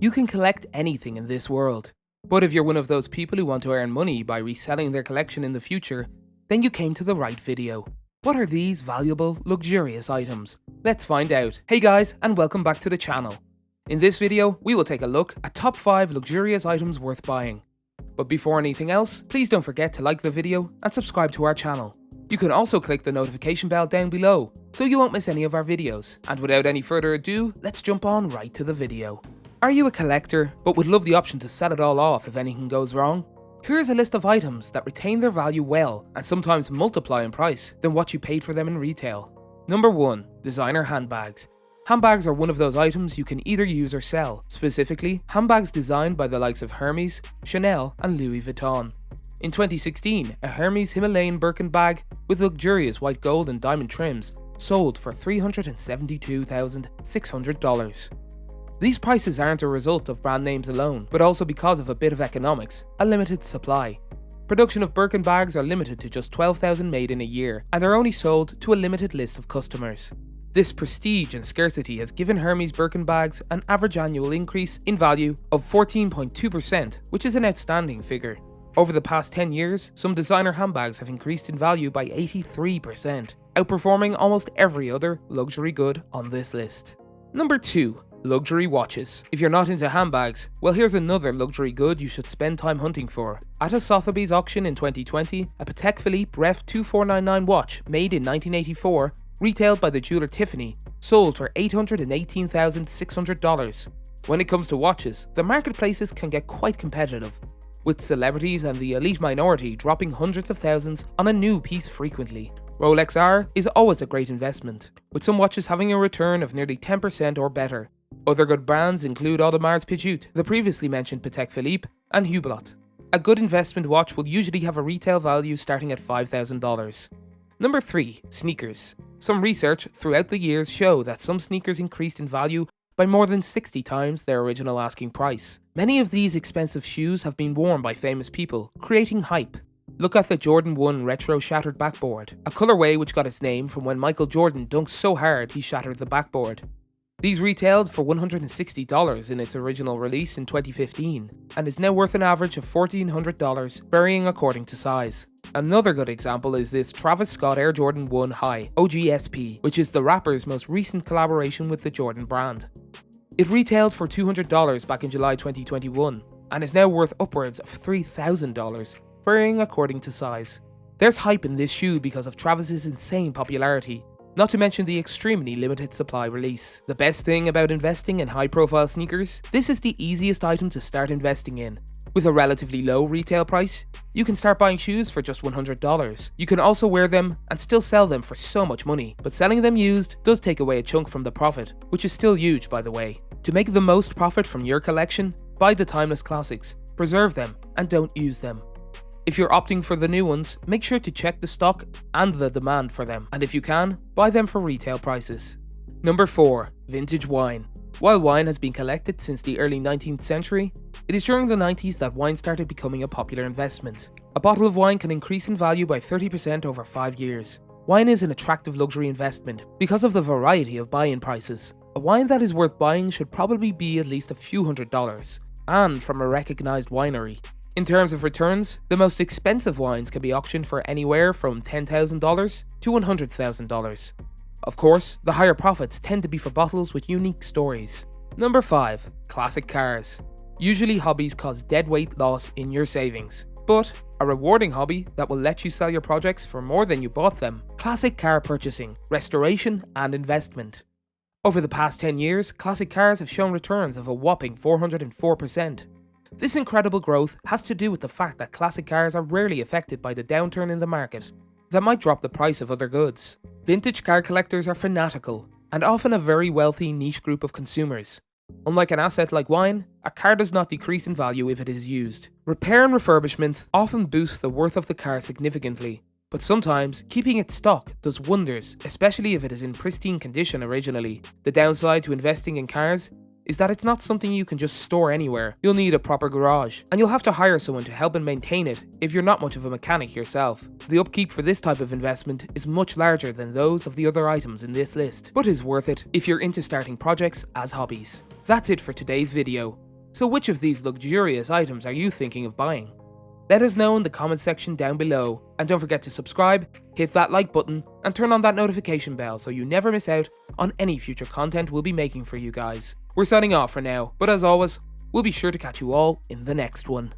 You can collect anything in this world. But if you're one of those people who want to earn money by reselling their collection in the future, then you came to the right video. What are these valuable, luxurious items? Let's find out. Hey guys, and welcome back to the channel. In this video, we will take a look at top 5 luxurious items worth buying. But before anything else, please don't forget to like the video and subscribe to our channel. You can also click the notification bell down below, so you won't miss any of our videos. And without any further ado, let's jump on right to the video. Are you a collector, but would love the option to sell it all off if anything goes wrong? Here's a list of items that retain their value well and sometimes multiply in price than what you paid for them in retail. Number 1. Designer handbags. Handbags are one of those items you can either use or sell, specifically handbags designed by the likes of Hermes, Chanel and Louis Vuitton. In 2016, a Hermes Himalayan Birkin bag with luxurious white gold and diamond trims sold for $372,600. These prices aren't a result of brand names alone, but also because of a bit of economics, a limited supply. Production of Birkin bags are limited to just 12,000 made in a year and are only sold to a limited list of customers. This prestige and scarcity has given Hermes Birkin bags an average annual increase in value of 14.2%, which is an outstanding figure. Over the past 10 years, some designer handbags have increased in value by 83%, outperforming almost every other luxury good on this list. Number 2. Luxury watches. If you're not into handbags, well, here's another luxury good you should spend time hunting for. At a Sotheby's auction in 2020, a Patek Philippe Ref 2499 watch made in 1984, retailed by the jeweler Tiffany, sold for $818,600. When it comes to watches, the marketplaces can get quite competitive, with celebrities and the elite minority dropping hundreds of thousands on a new piece frequently. Rolex R is always a great investment, with some watches having a return of nearly 10% or better. Other good brands include Audemars Piguet, the previously mentioned Patek Philippe, and Hublot. A good investment watch will usually have a retail value starting at $5,000. Number 3. Sneakers. Some research throughout the years show that some sneakers increased in value by more than 60 times their original asking price. Many of these expensive shoes have been worn by famous people, creating hype. Look at the Jordan 1 Retro Shattered Backboard, a colorway which got its name from when Michael Jordan dunked so hard he shattered the backboard. These retailed for $160 in its original release in 2015, and is now worth an average of $1,400, varying according to size. Another good example is this Travis Scott Air Jordan 1 High OGSP, which is the rapper's most recent collaboration with the Jordan brand. It retailed for $200 back in July 2021, and is now worth upwards of $3,000, varying according to size. There's hype in this shoe because of Travis's insane popularity, not to mention the extremely limited supply release. The best thing about investing in high-profile sneakers, this is the easiest item to start investing in. With a relatively low retail price, you can start buying shoes for just $100. You can also wear them and still sell them for so much money, but selling them used does take away a chunk from the profit, which is still huge by the way. To make the most profit from your collection, buy the timeless classics, preserve them, and don't use them. If you're opting for the new ones, make sure to check the stock and the demand for them, and if you can, buy them for retail prices. Number 4. Vintage wine. While wine has been collected since the early 19th century, it is during the 90s that wine started becoming a popular investment. A bottle of wine can increase in value by 30% over 5 years. Wine is an attractive luxury investment because of the variety of buy-in prices. A wine that is worth buying should probably be at least a few $100s, and from a recognized winery. In terms of returns, the most expensive wines can be auctioned for anywhere from $10,000 to $100,000. Of course, the higher profits tend to be for bottles with unique stories. Number 5. Classic cars. Usually hobbies cause deadweight loss in your savings, but a rewarding hobby that will let you sell your projects for more than you bought them. Classic car purchasing, restoration and investment. Over the past 10 years, classic cars have shown returns of a whopping 404%. This incredible growth has to do with the fact that classic cars are rarely affected by the downturn in the market that might drop the price of other goods. Vintage car collectors are fanatical, and often a very wealthy niche group of consumers. Unlike an asset like wine, a car does not decrease in value if it is used. Repair and refurbishment often boost the worth of the car significantly, but sometimes keeping it stock does wonders, especially if it is in pristine condition originally. The downside to investing in cars is that it's not something you can just store anywhere. You'll need a proper garage, and you'll have to hire someone to help and maintain it if you're not much of a mechanic yourself. The upkeep for this type of investment is much larger than those of the other items in this list, but is worth it if you're into starting projects as hobbies. That's it for today's video. So which of these luxurious items are you thinking of buying? Let us know in the comment section down below, and don't forget to subscribe, hit that like button, and turn on that notification bell so you never miss out on any future content we'll be making for you guys. We're signing off for now, but as always, we'll be sure to catch you all in the next one.